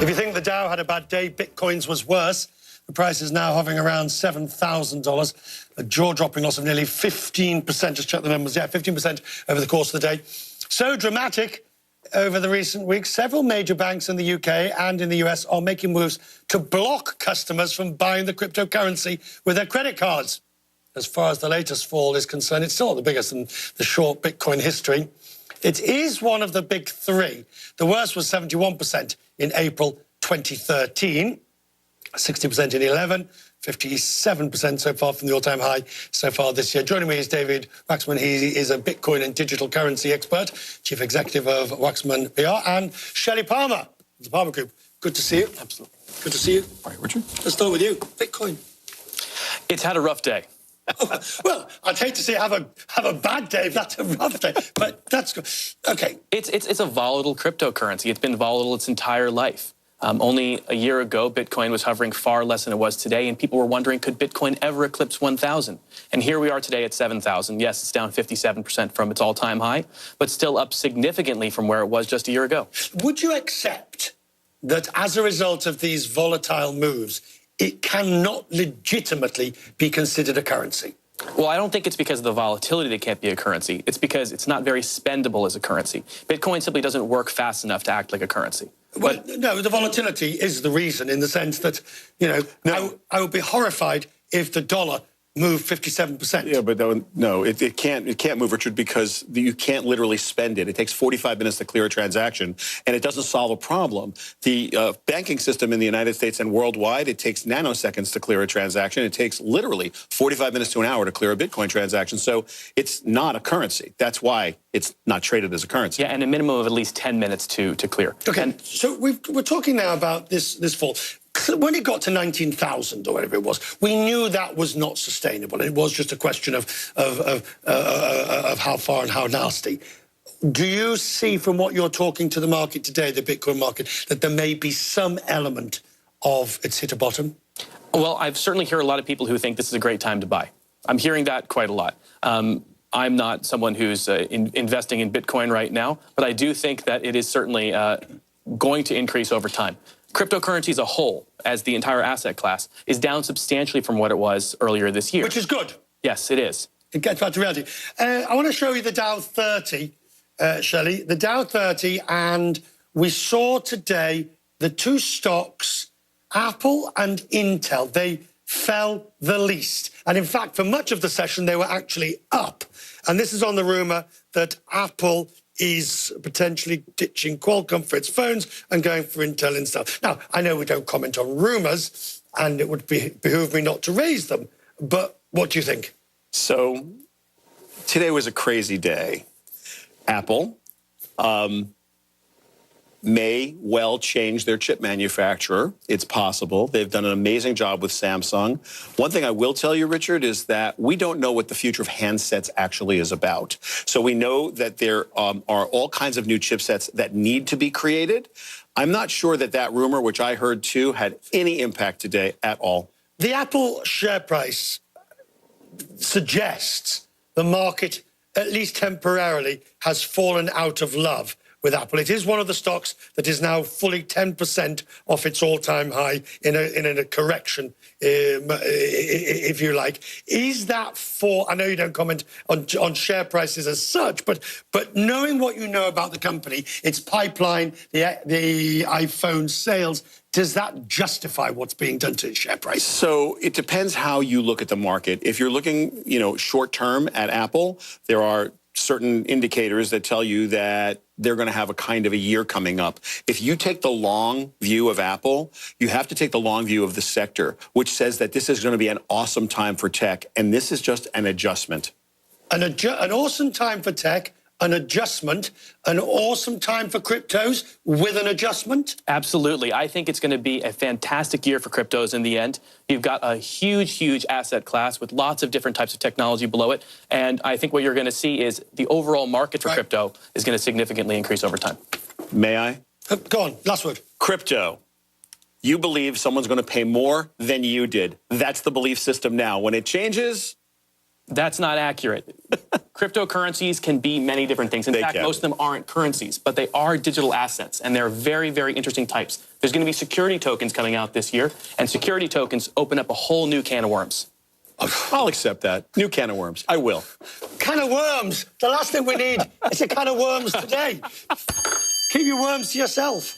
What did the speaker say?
If you think the Dow had a bad day, Bitcoin's was worse. The price is now hovering around $7,000, a jaw-dropping loss of nearly 15%. Just check the numbers. Yeah, 15% over the course of the day. So dramatic over the recent weeks, several major banks in the UK and in the US are making moves to block customers from buying the cryptocurrency with their credit cards. As far as the latest fall is concerned, it's still the biggest in the short Bitcoin history. It is one of the big three. The worst was 71% in April 2013, 60% in 11, 57% so far from the all-time high so far this year. Joining me is David Wachsman. He is a Bitcoin and digital currency expert, chief executive of Wachsman PR, and Shelly Palmer, the Palmer Group. Good to see you. Absolutely. Good to see you. All right, Richard. Let's start with you. Bitcoin. It's had a rough day. Well, I'd hate to see have a bad day if that's a rough day, but that's good. Okay. It's a volatile cryptocurrency. It's been volatile its entire life. Only a year ago, Bitcoin was hovering far less than it was today, and people were wondering, could Bitcoin ever eclipse 1,000? And here we are today at 7,000. Yes, it's down 57% from its all-time high, but still up significantly from where it was just a year ago. Would you accept that as a result of these volatile moves, it cannot legitimately be considered a currency? Well, I don't think it's because of the volatility that it can't be a currency. It's because it's not very spendable as a currency. Bitcoin simply doesn't work fast enough to act like a currency. Well, no, the volatility is the reason, in the sense that, you know, I would be horrified if the dollar moved 57%. Yeah, but no, it can't move, Richard, because you can't literally spend it. It takes 45 minutes to clear a transaction, and it doesn't solve a problem. The banking system in the United States and worldwide, it takes nanoseconds to clear a transaction. It takes literally 45 minutes to an hour to clear a Bitcoin transaction. So it's not a currency. That's why it's not traded as a currency. Yeah, and a minimum of at least 10 minutes to clear. Okay, so we're talking now about this fall. When it got to 19,000 or whatever it was, we knew that was not sustainable. It was just a question of how far and how nasty. Do you see, from what you're talking to the market today, the Bitcoin market, that there may be some element of it's hit a bottom? Well, I've certainly heard a lot of people who think this is a great time to buy. I'm hearing that quite a lot. I'm not someone who's investing in Bitcoin right now, but I do think that it is certainly going to increase over time. Cryptocurrency as a whole, as the entire asset class, is down substantially from what it was earlier this year. Which is good. Yes, it is. It gets back to reality. I want to show you the Dow 30, Shelley. The Dow 30, and we saw today the two stocks, Apple and Intel, they fell the least. And in fact, for much of the session, they were actually up. And this is on the rumour that Apple is potentially ditching Qualcomm for its phones and going for Intel instead. Now, I know we don't comment on rumours, and it would behoove me not to raise them, but what do you think? So today was a crazy day. Apple may well change their chip manufacturer. It's possible. They've done an amazing job with Samsung. One thing I will tell you, Richard, is that we don't know what the future of handsets actually is about. So we know that there are all kinds of new chipsets that need to be created. I'm not sure that that rumor, which I heard too, had any impact today at all. The Apple share price suggests the market, at least temporarily, has fallen out of love with Apple. It is one of the stocks that is now fully 10% off its all-time high in a correction, if you like. Is that I know you don't comment on share prices as such, but knowing what you know about the company, its pipeline, the iPhone sales, does that justify what's being done to its share price? So it depends how you look at the market. If you're looking, short term at Apple, there are certain indicators that tell you that they're going to have a kind of a year coming up. If you take the long view of Apple, you have to take the long view of the sector, which says that this is going to be an awesome time for tech, and this is just an adjustment. An awesome time for tech, an adjustment, an awesome time for cryptos with an adjustment? Absolutely. I think it's going to be a fantastic year for cryptos in the end. You've got a huge, huge asset class with lots of different types of technology below it. And I think what you're going to see is the overall market for crypto is going to significantly increase over time. May I? Go on, last word. Crypto. You believe someone's going to pay more than you did. That's the belief system now. When it changes... That's not accurate. Cryptocurrencies can be many different things. In fact, most of them aren't currencies, but they are digital assets, and they're very, very interesting types. There's going to be security tokens coming out this year, and security tokens open up a whole new can of worms. I'll accept that. New can of worms. I will. Can of worms. The last thing we need is a can of worms today. Keep your worms to yourself.